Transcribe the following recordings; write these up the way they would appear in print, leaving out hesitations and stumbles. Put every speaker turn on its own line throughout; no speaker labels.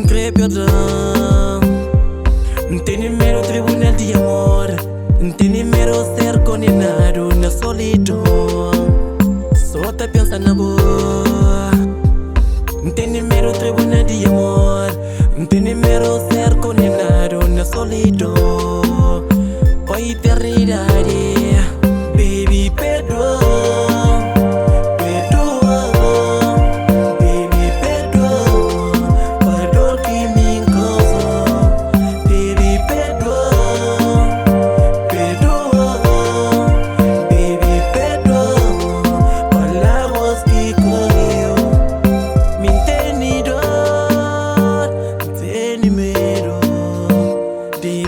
Crepiadão. Tem número tribunal de amor. Tem número ser condenado na solidão. Só tá pensando na boa. Tem número tribunal de amor. Tem número ser condenado na solidão. Pra eternidade. Baby, perdoa.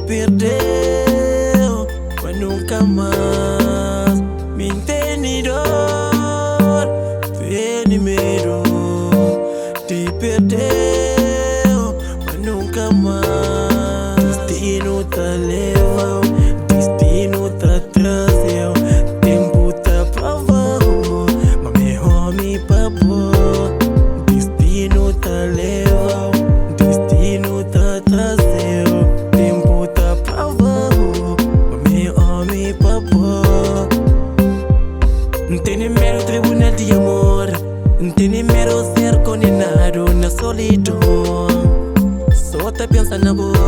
Perdeu, mas nunca mais me entendidor. Tem medo de perdeu, mas nunca mais. Destino tá levou, destino tá trazeu. Tempo tá provou, mas melhor me papou. Destino tá levou, destino tá trazeu. Tem número tribunal de amor. Tem número ser condenado na solidão. Só tá pensando na boa.